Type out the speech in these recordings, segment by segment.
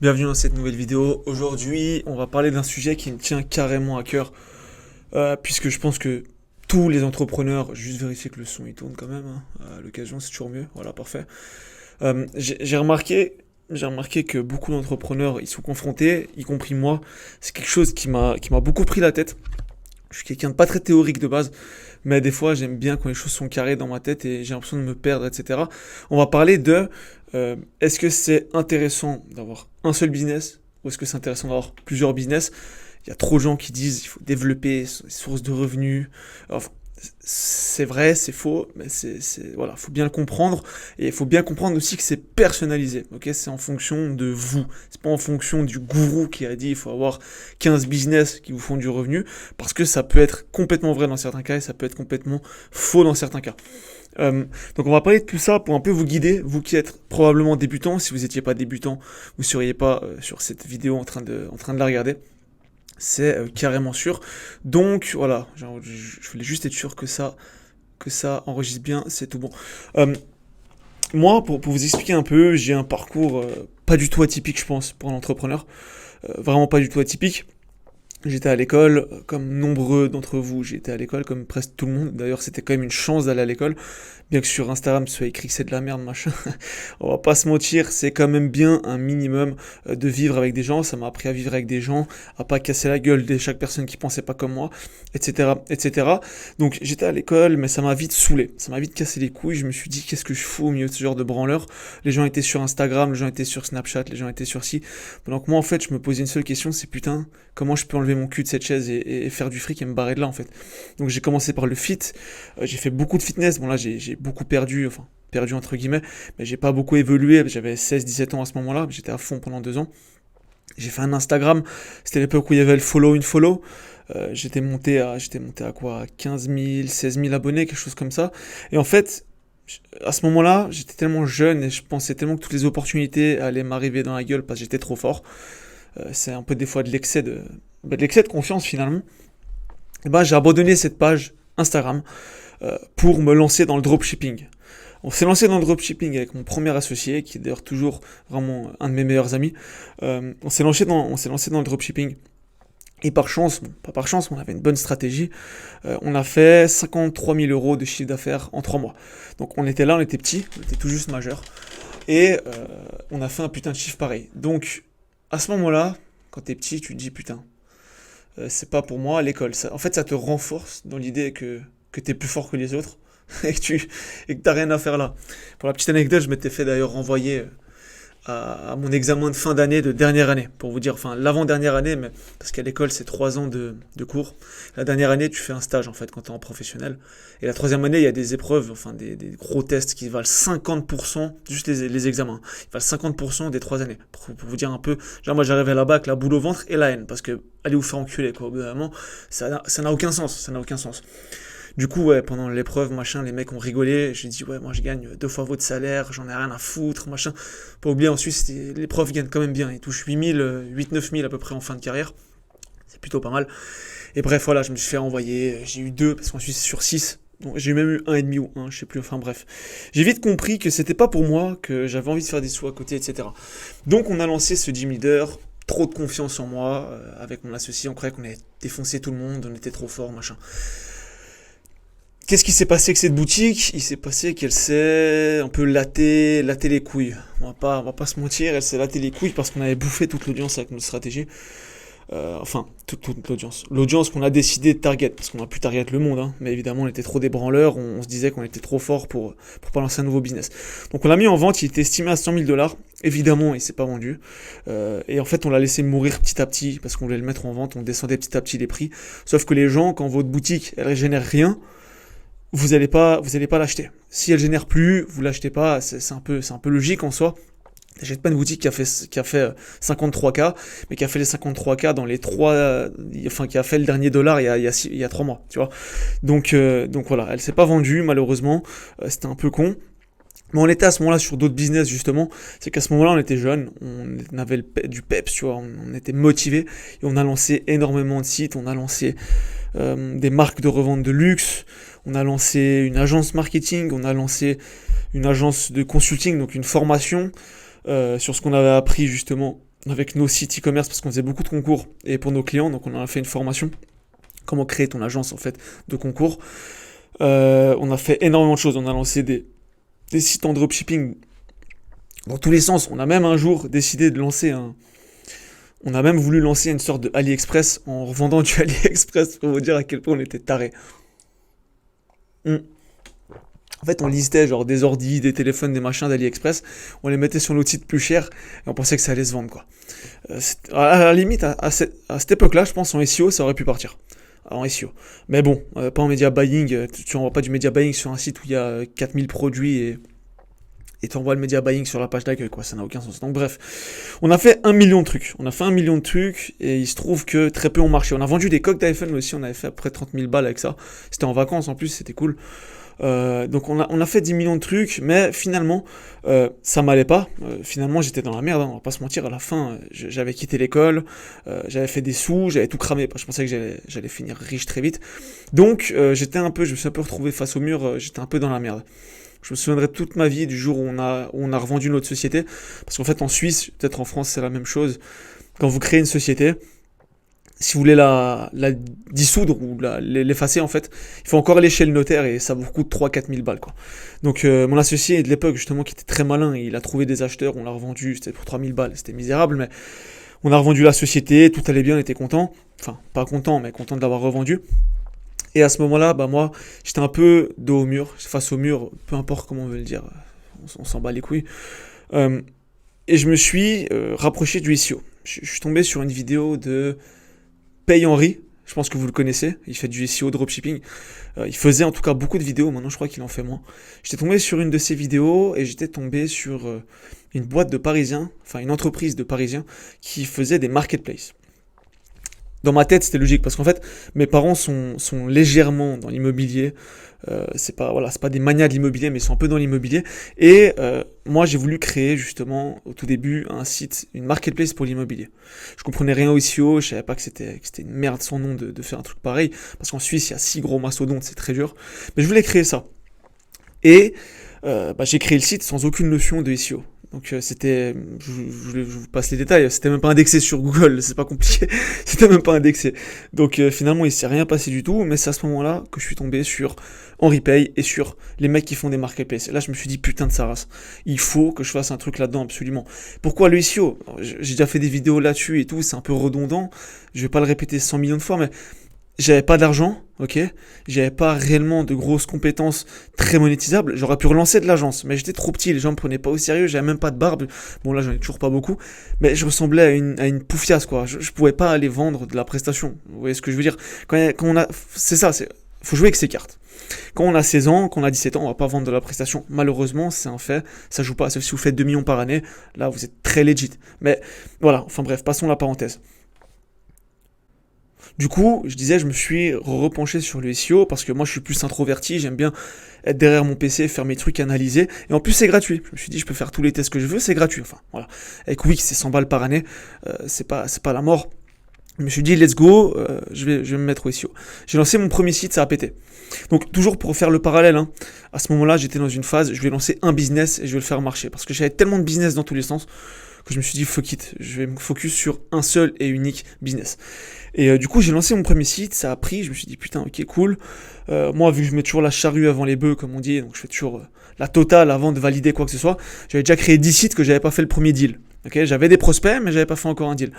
Bienvenue dans cette nouvelle vidéo. Aujourd'hui, on va parler d'un sujet qui me tient carrément à cœur, puisque je pense que tous les entrepreneurs, juste vérifier que le son il tourne quand même, hein, à l'occasion c'est toujours mieux, voilà parfait. J'ai remarqué que beaucoup d'entrepreneurs ils sont confrontés, y compris moi. C'est quelque chose qui m'a beaucoup pris la tête. Je suis quelqu'un de pas très théorique de base, mais des fois j'aime bien quand les choses sont carrées dans ma tête et j'ai l'impression de me perdre, etc. On va parler de est-ce que c'est intéressant d'avoir un seul business ou est-ce que c'est intéressant d'avoir plusieurs business? Il y a trop de gens qui disent il faut développer ses sources de revenus. Enfin, c'est vrai, c'est faux, mais voilà, faut bien le comprendre et il faut bien comprendre aussi que c'est personnalisé. Ok, c'est en fonction de vous. C'est pas en fonction du gourou qui a dit il faut avoir 15 business qui vous font du revenu, parce que ça peut être complètement vrai dans certains cas et ça peut être complètement faux dans certains cas. Donc on va parler de tout ça pour un peu vous guider, vous qui êtes probablement débutant. Si vous n'étiez pas débutant, vous ne seriez pas sur cette vidéo en train de la regarder. C'est carrément sûr. Donc voilà, je voulais juste être sûr que ça enregistre bien, c'est tout bon. Euh, Moi, pour vous expliquer un peu, j'ai un parcours pas du tout atypique, je pense, pour un entrepreneur. Vraiment pas du tout atypique. J'étais à l'école, comme nombreux d'entre vous, j'étais à l'école, comme presque tout le monde. D'ailleurs, c'était quand même une chance d'aller à l'école. Bien que sur Instagram, ce soit écrit que c'est de la merde, machin. On va pas se mentir, c'est quand même bien un minimum de vivre avec des gens. Ça m'a appris à vivre avec des gens, à pas casser la gueule de chaque personne qui pensait pas comme moi, etc., etc. Donc, j'étais à l'école, mais ça m'a vite saoulé. Ça m'a vite cassé les couilles. Je me suis dit, qu'est-ce que je fous au milieu de ce genre de branleur? Les gens étaient sur Instagram, les gens étaient sur Snapchat, les gens étaient sur ci. Pendant que moi, en fait, je me posais une seule question, c'est putain, comment je peux enlever mon cul de cette chaise et faire du fric et me barrer de là en fait. Donc j'ai commencé par le fit, j'ai fait beaucoup de fitness, bon là j'ai beaucoup perdu, enfin perdu entre guillemets, mais j'ai pas beaucoup évolué, j'avais 16-17 ans à ce moment-là, j'étais à fond pendant 2 ans. J'ai fait un Instagram, c'était l'époque où il y avait le follow une follow. J'étais monté à quoi, 15 000, 16 000 abonnés, quelque chose comme ça. Et en fait, à ce moment-là, j'étais tellement jeune et je pensais tellement que toutes les opportunités allaient m'arriver dans la gueule parce que j'étais trop fort. C'est un peu des fois de l'excès de confiance finalement. Et ben, j'ai abandonné cette page Instagram pour me lancer dans le dropshipping. On s'est lancé dans le dropshipping avec mon premier associé, qui est d'ailleurs toujours vraiment un de mes meilleurs amis. On s'est lancé dans le dropshipping. Et par chance, bon, pas par chance, mais on avait une bonne stratégie. On a fait 53 000 euros de chiffre d'affaires en 3 mois. Donc on était là, on était petits, on était tout juste majeurs. Et on a fait un putain de chiffre pareil. Donc à ce moment-là, quand t'es petit, tu te dis putain, c'est pas pour moi l'école. En fait, ça te renforce dans l'idée que t'es plus fort que les autres et que t'as rien à faire là. Pour la petite anecdote, je m'étais fait d'ailleurs renvoyer à mon examen de fin d'année de dernière année, pour vous dire, enfin l'avant-dernière année, mais parce qu'à l'école c'est 3 ans de cours. La dernière année, tu fais un stage en fait quand t'es en professionnel. Et la troisième année, il y a des épreuves, enfin des gros tests qui valent 50%, juste les examens, ils valent 50% des 3 années. Pour vous dire un peu, genre moi j'arrivais là-bas avec la boule au ventre et la haine, parce que allez vous faire enculer quoi, au bout d'un moment, ça n'a aucun sens, ça n'a aucun sens. Du coup, ouais, pendant l'épreuve, machin, les mecs ont rigolé. J'ai dit, ouais, moi je gagne 2 fois votre salaire, j'en ai rien à foutre, machin. Pas oublier, en Suisse, les profs gagnent quand même bien. Ils touchent 8 000 à peu près en fin de carrière. C'est plutôt pas mal. Et bref, voilà, je me suis fait envoyer. J'ai eu 2, parce qu'en Suisse, c'est sur 6. Donc, j'ai même eu 1,5 ou 1, je sais plus, enfin bref. J'ai vite compris que c'était pas pour moi, que j'avais envie de faire des sous à côté, etc. Donc, on a lancé ce gym leader. Trop de confiance en moi, avec mon associé, on croyait qu'on allait défoncer tout le monde, on était trop fort, machin. Qu'est-ce qui s'est passé avec cette boutique? Il s'est passé qu'elle s'est un peu latter les couilles. On va pas se mentir, elle s'est latter les couilles parce qu'on avait bouffé toute l'audience avec notre stratégie. Enfin, toute l'audience. L'audience qu'on a décidé de target, parce qu'on a pu target le monde, hein, mais évidemment on était trop des branleurs, on se disait qu'on était trop fort pour pas lancer un nouveau business. Donc on l'a mis en vente, il était estimé à 100 000 dollars. Évidemment, il s'est pas vendu. Et en fait, on l'a laissé mourir petit à petit, parce qu'on voulait le mettre en vente, on descendait petit à petit les prix. Sauf que les gens, quand votre boutique, elle régénère rien, vous allez pas l'acheter. Si elle génère plus, vous l'achetez pas, c'est un peu logique en soi. J'achète pas une boutique qui a fait 53K, mais qui a fait les 53K dans les 3, enfin qui a fait le dernier dollar il y a 3 mois, tu vois. Donc voilà, elle s'est pas vendue malheureusement, c'était un peu con. Mais on était à ce moment-là sur d'autres business justement, c'est qu'à ce moment-là on était jeunes, on avait du peps, tu vois, on était motivés et on a lancé énormément de sites, on a lancé des marques de revente de luxe, on a lancé une agence marketing, on a lancé une agence de consulting, donc une formation sur ce qu'on avait appris justement avec nos sites e-commerce parce qu'on faisait beaucoup de concours et pour nos clients, donc on a fait une formation. Comment créer ton agence en fait de concours. On a fait énormément de choses. On a lancé des sites en dropshipping dans tous les sens. On a même un jour décidé de lancer un. On a même voulu lancer une sorte de AliExpress en revendant du AliExpress pour vous dire à quel point on était tarés. Hmm. En fait, on listait genre des ordis, des téléphones, des machins d'AliExpress, on les mettait sur notre site plus cher et on pensait que ça allait se vendre quoi. À la limite, à cette époque-là, je pense en SEO, ça aurait pu partir. En SEO. Mais bon, pas en media buying, tu n'envoies pas du media buying sur un site où il y a 4000 produits et tu envoies le media buying sur la page d'accueil, quoi, ça n'a aucun sens. Donc bref, on a fait 1 million de trucs. On a fait 1 million de trucs et il se trouve que très peu ont marché. On a vendu des coques d'iPhone aussi, on avait fait à peu près 30 000 balles avec ça. C'était en vacances en plus, c'était cool. Donc on a fait 10 millions de trucs, mais finalement, ça m'allait pas. Finalement, j'étais dans la merde, hein, on va pas se mentir. À la fin, j'avais quitté l'école, j'avais fait des sous, j'avais tout cramé. Je pensais que j'allais finir riche très vite. Donc, je me suis un peu retrouvé face au mur, j'étais un peu dans la merde. Je me souviendrai toute ma vie du jour où on a revendu notre société. Parce qu'en fait, en Suisse, peut-être en France, c'est la même chose. Quand vous créez une société, si vous voulez la dissoudre ou l'effacer, en fait, il faut encore aller chez le notaire et ça vous coûte 3 4 000 balles, quoi. Donc, mon associé de l'époque, justement, qui était très malin, il a trouvé des acheteurs, on l'a revendu, c'était pour 3 000 balles, c'était misérable, mais on a revendu la société, tout allait bien, on était content. Enfin, pas content, mais content de l'avoir revendu. Et à ce moment-là, bah moi, j'étais un peu dos au mur, face au mur, peu importe comment on veut le dire, on s'en bat les couilles. Euh, et je me suis rapproché du SEO. Je suis tombé sur une vidéo de Paye Henry, je pense que vous le connaissez, il fait du SEO dropshipping. Il faisait en tout cas beaucoup de vidéos, maintenant je crois qu'il en fait moins. J'étais tombé sur une de ses vidéos et j'étais tombé sur une boîte de Parisiens, enfin une entreprise de Parisiens qui faisait des marketplaces. Dans ma tête, c'était logique parce qu'en fait, mes parents sont légèrement dans l'immobilier. C'est pas des manias de l'immobilier, mais ils sont un peu dans l'immobilier. Et moi, j'ai voulu créer justement au tout début un site, une marketplace pour l'immobilier. Je comprenais rien au SEO, je savais pas que c'était une merde sans nom de faire un truc pareil, parce qu'en Suisse, il y a 6 gros mastodontes, c'est très dur. Mais je voulais créer ça. Et j'ai créé le site sans aucune notion de SEO. Donc je vous passe les détails, c'était même pas indexé sur Google, c'est pas compliqué, c'était même pas indexé. Donc finalement il s'est rien passé du tout, mais c'est à ce moment-là que je suis tombé sur Henri Pay et sur les mecs qui font des marketplaces. Et là je me suis dit putain de sa race, il faut que je fasse un truc là-dedans absolument. Pourquoi le SEO? J'ai déjà fait des vidéos là-dessus et tout, c'est un peu redondant, je vais pas le répéter 100 millions de fois, mais j'avais pas d'argent, ok. J'avais pas réellement de grosses compétences très monétisables. J'aurais pu relancer de l'agence, mais j'étais trop petit, les gens me prenaient pas au sérieux, j'avais même pas de barbe. Bon là j'en ai toujours pas beaucoup, mais je ressemblais à une poufiasse quoi. Je pouvais pas aller vendre de la prestation. Vous voyez ce que je veux dire? Quand on a, c'est ça, faut jouer avec ses cartes. Quand on a 16 ans, quand on a 17 ans, on va pas vendre de la prestation. Malheureusement, c'est un fait, ça joue pas. Sauf si vous faites 2 millions par année, là vous êtes très legit. Mais voilà, enfin bref, passons la parenthèse. Du coup, je disais, je me suis repenché sur le SEO parce que moi je suis plus introverti, j'aime bien être derrière mon PC, faire mes trucs, analyser. Et en plus, c'est gratuit. Je me suis dit, je peux faire tous les tests que je veux, c'est gratuit. Enfin, voilà. Avec Wix, c'est 100 balles par année, c'est pas la mort. Je me suis dit, let's go, je vais me mettre au SEO. J'ai lancé mon premier site, ça a pété. Donc, toujours pour faire le parallèle, hein, à ce moment-là, j'étais dans une phase, je vais lancer un business et je vais le faire marcher. Parce que j'avais tellement de business dans tous les sens que je me suis dit, fuck it, je vais me focus sur un seul et unique business. Et du coup, j'ai lancé mon premier site, ça a pris, je me suis dit, putain, ok, cool. Moi, vu que je mets toujours la charrue avant les bœufs, comme on dit, donc je fais toujours la totale avant de valider quoi que ce soit, j'avais déjà créé 10 sites que j'avais pas fait le premier deal. Ok, j'avais des prospects, mais j'avais pas fait encore un deal.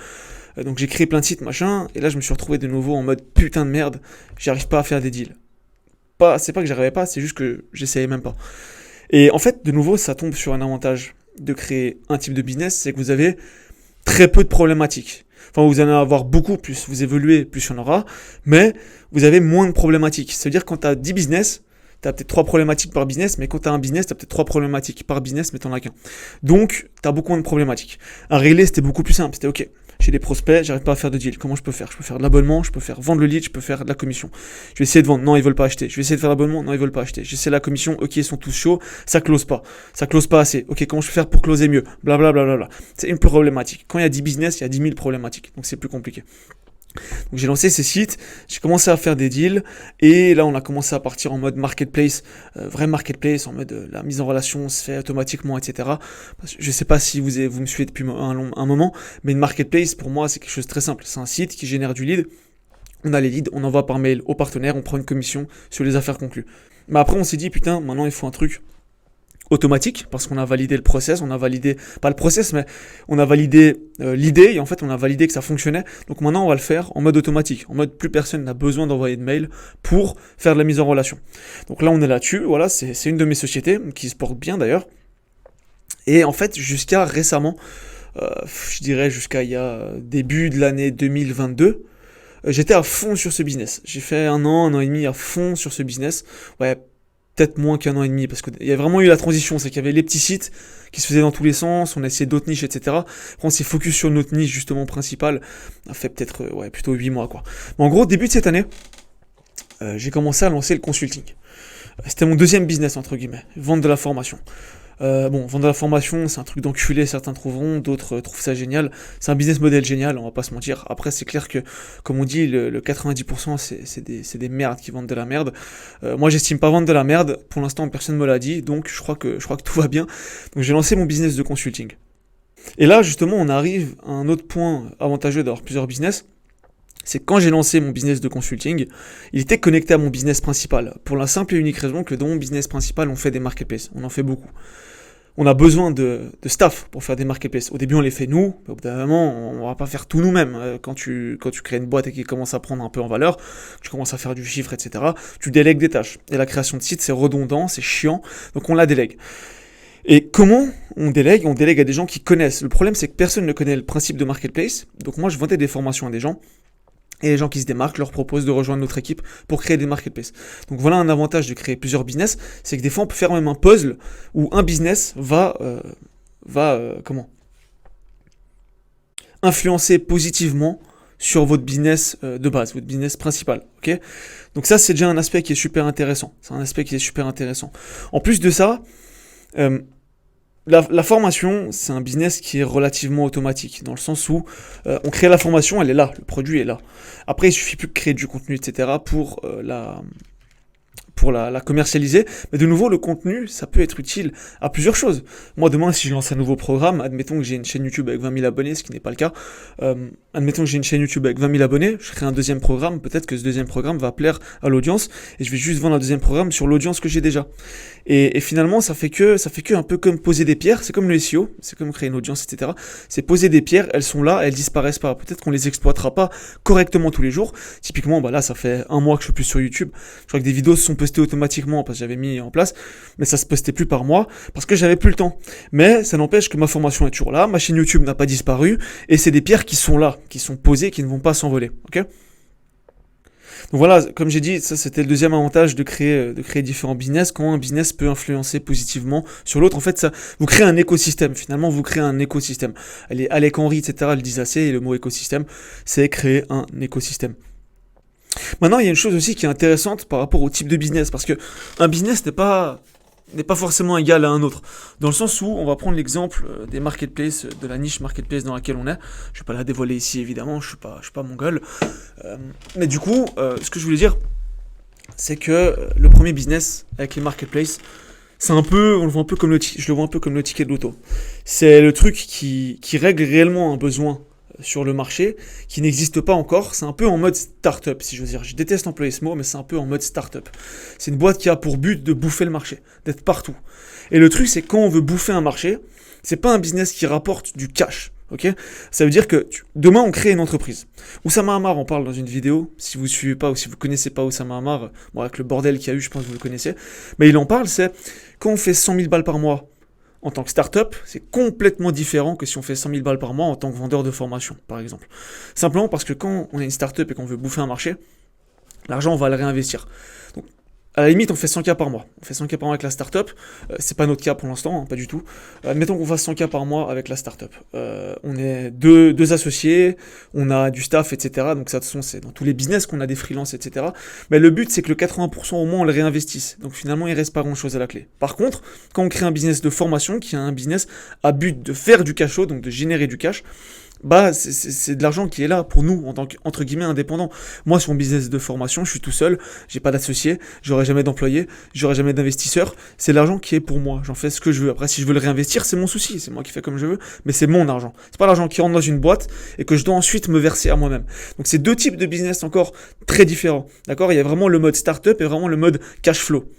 Donc j'ai créé plein de sites, machin, et là je me suis retrouvé de nouveau en mode putain de merde, j'arrive pas à faire des deals. C'est pas que j'arrivais pas, c'est juste que j'essayais même pas. Et en fait, de nouveau, ça tombe sur un avantage de créer un type de business, c'est que vous avez très peu de problématiques. Enfin, vous allez en avoir beaucoup, plus vous évoluez, plus il y en aura, mais vous avez moins de problématiques. C'est-à-dire quand tu as 10 business, tu as peut-être 3 problématiques par business, mais quand tu as un business, tu as peut-être 3 problématiques par business, mais tu n'en as qu'un. Donc, tu as beaucoup moins de problématiques. Un relais, c'était beaucoup plus simple. C'était OK, j'ai des prospects, j'arrive pas à faire de deal. Comment je peux faire? Je peux faire de l'abonnement, je peux faire vendre le lead, je peux faire de la commission. Je vais essayer de vendre, non, ils veulent pas acheter. Je vais essayer de faire l'abonnement, non, ils veulent pas acheter. J'essaie la commission, OK, ils sont tous chauds, ça close pas. Ça close pas assez. OK, comment je peux faire pour closer mieux? Blablabla. C'est une problématique. Quand il y a 10 business, il y a 10 000 problématiques. Donc c'est plus compliqué. Donc j'ai lancé ces sites, j'ai commencé à faire des deals, et là on a commencé à partir en mode marketplace, vrai marketplace, en mode la mise en relation se fait automatiquement, etc. Je sais pas si vous me suivez depuis un moment, mais une marketplace pour moi c'est quelque chose de très simple. C'est un site qui génère du lead, on a les leads, on envoie par mail aux partenaires, on prend une commission sur les affaires conclues. Mais après on s'est dit putain, maintenant il faut un truc automatique, parce qu'on a validé le process, on a validé, pas le process, mais on a validé l'idée, et en fait on a validé que ça fonctionnait, donc maintenant on va le faire en mode automatique, en mode plus personne n'a besoin d'envoyer de mail pour faire de la mise en relation. Donc là on est là-dessus, voilà, c'est une de mes sociétés, qui se porte bien d'ailleurs, et en fait jusqu'à récemment, je dirais jusqu'à il y a début de l'année 2022, j'étais à fond sur ce business. J'ai fait un an et demi à fond sur ce business. Ouais, peut-être moins qu'un an et demi, parce qu'il y a vraiment eu la transition, c'est qu'il y avait les petits sites qui se faisaient dans tous les sens, on a essayé d'autres niches, etc. Après on s'est focus sur notre niche justement principale, on a fait peut-être plutôt 8 mois quoi. Mais en gros, début de cette année, j'ai commencé à lancer le consulting. C'était mon deuxième business entre guillemets, vendre de la formation. Vendre de la formation, c'est un truc d'enculé, certains trouveront, d'autres trouvent ça génial. C'est un business model génial, on va pas se mentir. Après, c'est clair que, comme on dit, le 90%, c'est des merdes qui vendent de la merde. Moi, j'estime pas vendre de la merde. Pour l'instant, personne me l'a dit, donc je crois que tout va bien. Donc, j'ai lancé mon business de consulting. Et là, justement, on arrive à un autre point avantageux d'avoir plusieurs business. C'est que quand j'ai lancé mon business de consulting, il était connecté à mon business principal. Pour la simple et unique raison que dans mon business principal, on fait des marketplaces. On en fait beaucoup. On a besoin de staff pour faire des marketplaces. Au début, on les fait nous. Au bout d'un moment, on va pas faire tout nous-mêmes. Quand tu crées une boîte et qu'il commence à prendre un peu en valeur, tu commences à faire du chiffre, etc., tu délègues des tâches. Et la création de sites, c'est redondant, c'est chiant. Donc, on la délègue. Et comment on délègue? On délègue à des gens qui connaissent. Le problème, c'est que personne ne connaît le principe de marketplace. Donc, moi, je vendais des formations à des gens. Et les gens qui se démarquent leur proposent de rejoindre notre équipe pour créer des marketplaces. Donc voilà un avantage de créer plusieurs business, c'est que des fois on peut faire même un puzzle où un business va influencer positivement sur votre business de base, votre business principal. Ok? Donc ça c'est déjà un aspect qui est super intéressant. C'est un aspect qui est super intéressant. En plus de ça, la formation, c'est un business qui est relativement automatique, dans le sens où on crée la formation, elle est là, le produit est là. Après, il suffit plus de créer du contenu, etc. pour la commercialiser. Mais de nouveau, le contenu, ça peut être utile à plusieurs choses. Moi, demain, si je lance un nouveau programme, admettons que j'ai une chaîne YouTube avec 20 000 abonnés, ce qui n'est pas le cas, admettons que j'ai une chaîne YouTube avec 20 000 abonnés, je crée un deuxième programme, peut-être que ce deuxième programme va plaire à l'audience, et je vais juste vendre un deuxième programme sur l'audience que j'ai déjà. Et finalement, ça fait que un peu comme poser des pierres, c'est comme le SEO, c'est comme créer une audience, etc. C'est poser des pierres, elles sont là, elles disparaissent pas. Peut-être qu'on les exploitera pas correctement tous les jours. Typiquement, là, ça fait un mois que je suis plus sur YouTube. Je crois que des vidéos se sont postées automatiquement parce que j'avais mis en place, mais ça se postait plus par mois parce que j'avais plus le temps. Mais ça n'empêche que ma formation est toujours là, ma chaîne YouTube n'a pas disparu, et c'est des pierres qui sont là, qui sont posées, qui ne vont pas s'envoler. Ok ? Donc voilà, comme j'ai dit, ça c'était le deuxième avantage de créer différents business. Quand un business peut influencer positivement sur l'autre, en fait, ça, vous créez un écosystème. Finalement, vous créez un écosystème. Alec Henry, etc., le disent assez, et le mot écosystème, c'est créer un écosystème. Maintenant, il y a une chose aussi qui est intéressante par rapport au type de business, parce que un business n'est pas forcément égal à un autre. Dans le sens où, on va prendre l'exemple des marketplaces, de la niche marketplace dans laquelle on est. Je vais pas la dévoiler ici, évidemment, je suis pas mongol. Mais du coup, ce que je voulais dire, c'est que le premier business avec les marketplaces, c'est un peu, je le vois un peu comme le ticket de l'auto. C'est le truc qui règle réellement un besoin sur le marché, qui n'existe pas encore. C'est un peu en mode start-up, si je veux dire. Je déteste employer ce mot, mais c'est un peu en mode start-up. C'est une boîte qui a pour but de bouffer le marché, d'être partout. Et le truc, c'est quand on veut bouffer un marché, c'est pas un business qui rapporte du cash. Ok, ça veut dire que demain on crée une entreprise. Oussama Ammar en parle dans une vidéo. Si vous suivez pas ou si vous connaissez pas Oussama Ammar, avec le bordel qu'il y a eu, je pense que vous le connaissez. Mais il en parle, c'est quand on fait 100 000 balles par mois en tant que start-up, c'est complètement différent que si on fait 100 000 balles par mois en tant que vendeur de formation, par exemple. Simplement parce que quand on est une start-up et qu'on veut bouffer un marché, l'argent, on va le réinvestir. Donc, à la limite, on fait 100K par mois. On fait 100K par mois avec la startup. C'est pas notre cas pour l'instant, pas du tout. Admettons qu'on fasse 100K par mois avec la startup. On est deux associés, on a du staff, etc. Donc ça, de toute façon, c'est dans tous les business qu'on a des freelances, etc. Mais le but, c'est que le 80% au moins, on le réinvestisse. Donc finalement, il reste pas grand-chose à la clé. Par contre, quand on crée un business de formation, qui est un business à but de faire du cash flow, donc de générer du cash, bah c'est de l'argent qui est là pour nous en tant qu'entre guillemets indépendants. Moi sur mon business de formation, je suis tout seul, j'ai pas d'associé, j'aurai jamais d'employé, j'aurai jamais d'investisseur, c'est l'argent qui est pour moi, j'en fais ce que je veux. Après si je veux le réinvestir, c'est mon souci, c'est moi qui fais comme je veux, mais c'est mon argent. C'est pas l'argent qui rentre dans une boîte et que je dois ensuite me verser à moi-même. Donc c'est deux types de business encore très différents. D'accord? Il y a vraiment le mode startup et vraiment le mode cash flow.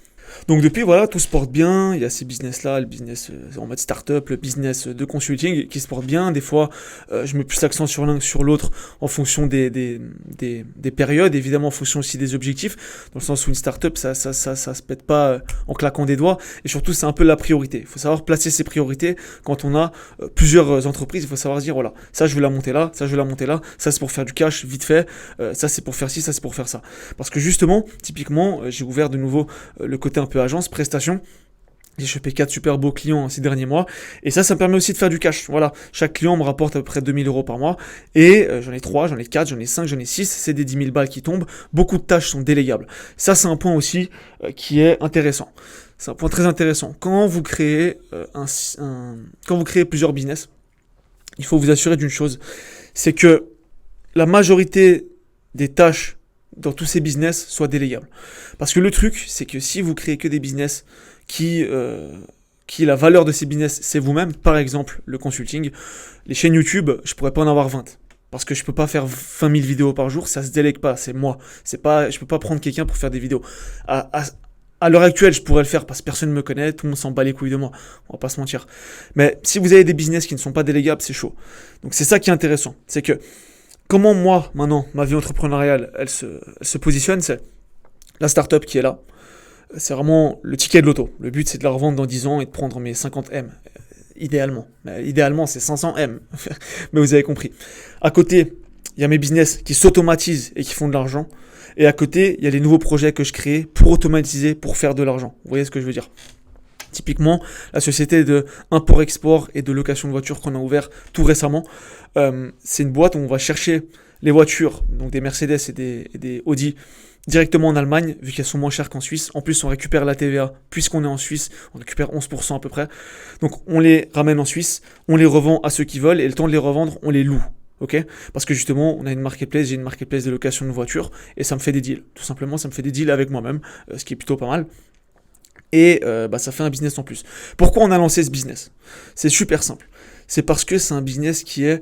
Donc depuis, voilà, tout se porte bien. Il y a ces business-là, le business en mode startup, le business de consulting qui se porte bien. Des fois, je mets plus l'accent sur l'un que sur l'autre en fonction des périodes, évidemment en fonction aussi des objectifs. Dans le sens où une startup, ça se pète pas en claquant des doigts. Et surtout, c'est un peu la priorité. Il faut savoir placer ses priorités quand on a plusieurs entreprises. Il faut savoir se dire, voilà, ça je veux la monter là, ça je veux la monter là, ça c'est pour faire du cash vite fait, ça c'est pour faire ci, ça c'est pour faire ça. Parce que justement, typiquement, j'ai ouvert de nouveau le côté un peu agence, prestation. J'ai chopé 4 super beaux clients ces derniers mois. Et ça me permet aussi de faire du cash. Voilà. Chaque client me rapporte à peu près 2000 euros par mois. Et j'en ai 3, j'en ai 4, j'en ai 5, j'en ai 6. C'est des 10 000 balles qui tombent. Beaucoup de tâches sont délégables. Ça, c'est un point aussi qui est intéressant. C'est un point très intéressant. Quand vous créez, quand vous créez plusieurs business, il faut vous assurer d'une chose. C'est que la majorité des tâches dans tous ces business soient délégables. Parce que le truc, c'est que si vous créez que des business qui la valeur de ces business, c'est vous-même, par exemple le consulting, les chaînes YouTube, je pourrais pas en avoir 20. Parce que je peux pas faire 20 000 vidéos par jour, ça se délègue pas, c'est moi. Je peux pas prendre quelqu'un pour faire des vidéos. À l'heure actuelle, je pourrais le faire parce que personne ne me connaît, tout le monde s'en bat les couilles de moi, on va pas se mentir. Mais si vous avez des business qui ne sont pas délégables, c'est chaud. Donc c'est ça qui est intéressant, c'est que comment moi, maintenant, ma vie entrepreneuriale, elle se positionne, c'est la startup qui est là. C'est vraiment le ticket de l'auto. Le but, c'est de la revendre dans 10 ans et de prendre mes 50 M. Idéalement. Mais idéalement, c'est 500 M. Mais vous avez compris. À côté, il y a mes business qui s'automatisent et qui font de l'argent. Et à côté, il y a les nouveaux projets que je crée pour automatiser, pour faire de l'argent. Vous voyez ce que je veux dire ? Typiquement, la société de import-export et de location de voitures qu'on a ouvert tout récemment, c'est une boîte où on va chercher les voitures, donc des Mercedes et des Audi, directement en Allemagne, vu qu'elles sont moins chères qu'en Suisse. En plus, on récupère la TVA, puisqu'on est en Suisse, on récupère 11% à peu près. Donc, on les ramène en Suisse, on les revend à ceux qui veulent, et le temps de les revendre, on les loue. Ok ? Parce que justement, on a une marketplace, j'ai une marketplace de location de voitures, et ça me fait des deals. Tout simplement, ça me fait des deals avec moi-même, ce qui est plutôt pas mal. Et ça fait un business en plus. Pourquoi on a lancé ce business ? C'est super simple. C'est parce que c'est un business qui est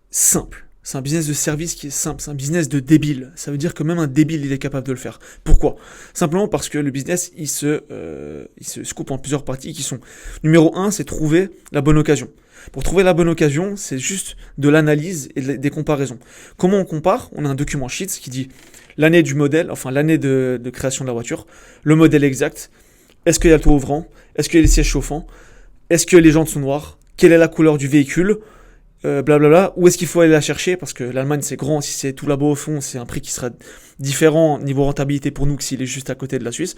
simple. C'est un business de service qui est simple. C'est un business de débile. Ça veut dire que même un débile, il est capable de le faire. Pourquoi ? Simplement parce que le business, il se coupe en plusieurs parties qui sont... Numéro 1, c'est trouver la bonne occasion. Pour trouver la bonne occasion, c'est juste de l'analyse et des comparaisons. Comment on compare ? On a un document Sheets qui dit l'année du modèle, enfin l'année de création de la voiture, le modèle exact. Est-ce qu'il y a le toit ouvrant ? Est-ce qu'il y a les sièges chauffants ? Est-ce que les jantes sont noires ? Quelle est la couleur du véhicule ? Blablabla. Où est-ce qu'il faut aller la chercher ? Parce que l'Allemagne, c'est grand. Si c'est tout là-bas au fond, c'est un prix qui sera différent niveau rentabilité pour nous que s'il est juste à côté de la Suisse.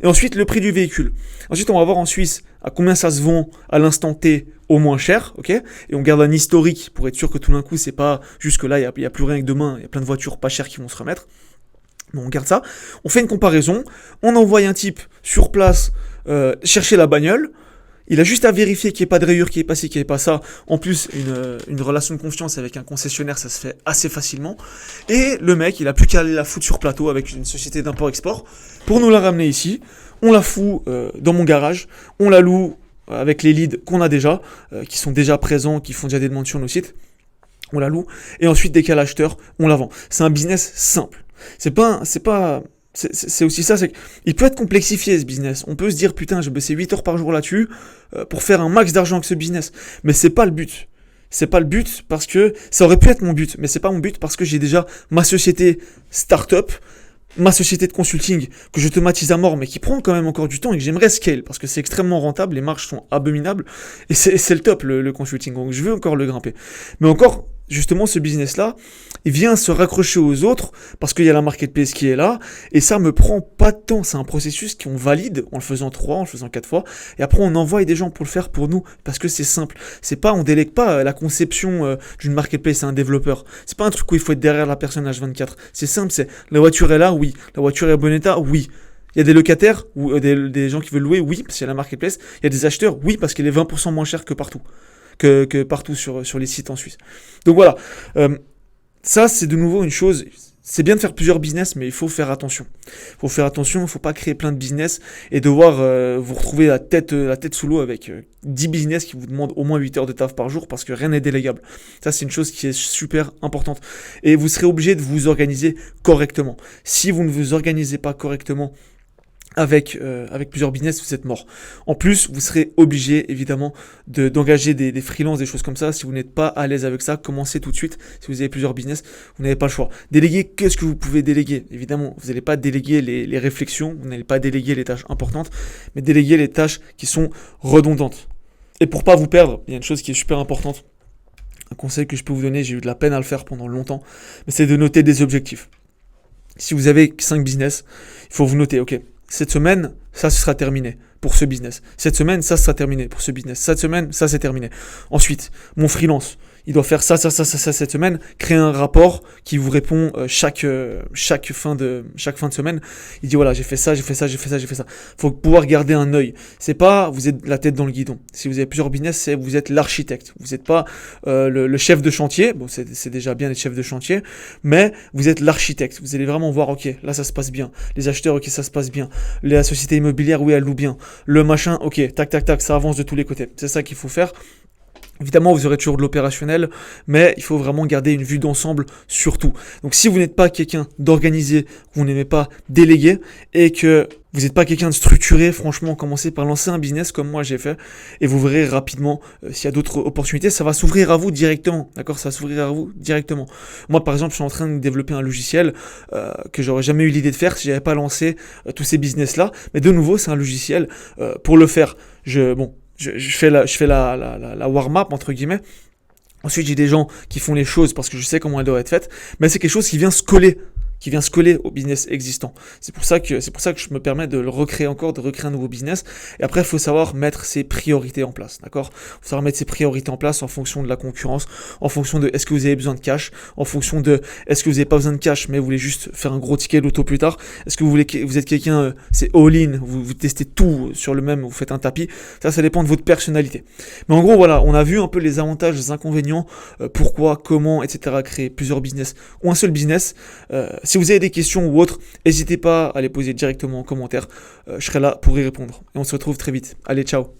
Et ensuite, le prix du véhicule. Ensuite, on va voir en Suisse à combien ça se vend à l'instant T au moins cher. Ok ? Et on garde un historique pour être sûr que tout d'un coup, c'est pas juste que là, il n'y a plus rien que demain. Il y a plein de voitures pas chères qui vont se remettre. Bon, on garde ça, on fait une comparaison, on envoie un type sur place chercher la bagnole, il a juste à vérifier qu'il n'y ait pas de rayures, qu'il n'y ait pas ci, qu'il n'y ait pas ça. En plus, une relation de confiance avec un concessionnaire, ça se fait assez facilement. Et le mec, il a plus qu'à aller la foutre sur plateau avec une société d'import-export pour nous la ramener ici. On la fout dans mon garage, on la loue avec les leads qu'on a déjà, qui sont déjà présents, qui font déjà des demandes sur nos sites. On la loue, et ensuite, dès qu'il y a l'acheteur, on la vend. C'est un business simple. C'est aussi ça, c'est qu'il peut être complexifié ce business. On peut se dire, putain, je bossais 8 heures par jour là-dessus pour faire un max d'argent avec ce business. Mais c'est pas le but. C'est pas le but parce que ça aurait pu être mon but, mais c'est pas mon but parce que j'ai déjà ma société startup, ma société de consulting que j'automatise à mort, mais qui prend quand même encore du temps et que j'aimerais scale parce que c'est extrêmement rentable, les marges sont abominables et c'est le top le consulting. Donc je veux encore le grimper. Mais encore, justement, ce business-là, il vient se raccrocher aux autres parce qu'il y a la marketplace qui est là et ça me prend pas de temps. C'est un processus qu'on valide en le faisant 3, en le faisant 4 fois et après on envoie des gens pour le faire pour nous parce que c'est simple. C'est pas, on délègue pas la conception d'une marketplace à un développeur. C'est pas un truc où il faut être derrière la personne H24. C'est simple, c'est la voiture est là, oui. La voiture est en bon état, oui. Il y a des locataires ou des gens qui veulent louer, oui, parce qu'il y a la marketplace. Il y a des acheteurs, oui, parce qu'elle est 20% moins chère que partout. que partout sur les sites en Suisse. Donc voilà, ça c'est de nouveau une chose. C'est bien de faire plusieurs business, mais il faut faire attention. Il faut faire attention, il ne faut pas créer plein de business et devoir vous retrouver la tête sous l'eau avec 10 business qui vous demandent au moins 8 heures de taf par jour parce que rien n'est délégable. Ça, c'est une chose qui est super importante. Et vous serez obligé de vous organiser correctement. Si vous ne vous organisez pas correctement, avec plusieurs business, vous êtes mort. En plus, vous serez obligé, évidemment, d'engager des freelances, des choses comme ça. Si vous n'êtes pas à l'aise avec ça, commencez tout de suite. Si vous avez plusieurs business, vous n'avez pas le choix. Déléguer, qu'est-ce que vous pouvez déléguer? Évidemment, vous n'allez pas déléguer les réflexions, vous n'allez pas déléguer les tâches importantes, mais déléguer les tâches qui sont redondantes. Et pour pas vous perdre, il y a une chose qui est super importante. Un conseil que je peux vous donner, j'ai eu de la peine à le faire pendant longtemps, mais c'est de noter des objectifs. Si vous avez 5 business, il faut vous noter, ok, cette semaine, ça ce sera terminé pour ce business. Cette semaine, ça sera terminé pour ce business. Cette semaine, ça c'est terminé. Ensuite, mon freelance, il doit faire ça cette semaine, créer un rapport qui vous répond chaque fin de semaine. Il dit voilà, j'ai fait ça. Faut pouvoir garder un œil. C'est pas vous êtes la tête dans le guidon. Si vous avez plusieurs business, c'est vous êtes l'architecte. Vous n'êtes pas le chef de chantier. Bon, c'est déjà bien d'être chef de chantier, mais vous êtes l'architecte. Vous allez vraiment voir, ok, là ça se passe bien. Les acheteurs, ok, ça se passe bien. La société immobilière, oui, elle loue bien. Le machin, ok, tac, ça avance de tous les côtés. C'est ça qu'il faut faire. Évidemment, vous aurez toujours de l'opérationnel, mais il faut vraiment garder une vue d'ensemble sur tout. Donc si vous n'êtes pas quelqu'un d'organisé, que vous n'aimez pas déléguer, et que vous n'êtes pas quelqu'un de structuré, franchement, commencez par lancer un business comme moi j'ai fait, et vous verrez rapidement s'il y a d'autres opportunités, ça va s'ouvrir à vous directement, d'accord? Ça va s'ouvrir à vous directement. Moi, par exemple, je suis en train de développer un logiciel que j'aurais jamais eu l'idée de faire si j'avais pas lancé tous ces business-là, mais de nouveau, c'est un logiciel. Pour le faire, je fais la warm-up, entre guillemets. Ensuite, j'ai des gens qui font les choses parce que je sais comment elles doivent être faites, mais c'est quelque chose qui vient se coller au business existant. C'est pour ça que je me permets de le recréer encore, de recréer un nouveau business. Et après, il faut savoir mettre ses priorités en place, d'accord? Il faut savoir mettre ses priorités en place en fonction de la concurrence, en fonction de est-ce que vous avez besoin de cash, en fonction de est-ce que vous n'avez pas besoin de cash, mais vous voulez juste faire un gros ticket loto plus tard. Est-ce que vous êtes quelqu'un, c'est all-in, vous testez tout sur le même, vous faites un tapis. Ça dépend de votre personnalité. Mais en gros, voilà, on a vu un peu les avantages, les inconvénients, pourquoi, comment, etc. Créer plusieurs business ou un seul business. Si vous avez des questions ou autres, n'hésitez pas à les poser directement en commentaire. Je serai là pour y répondre. Et on se retrouve très vite. Allez, ciao!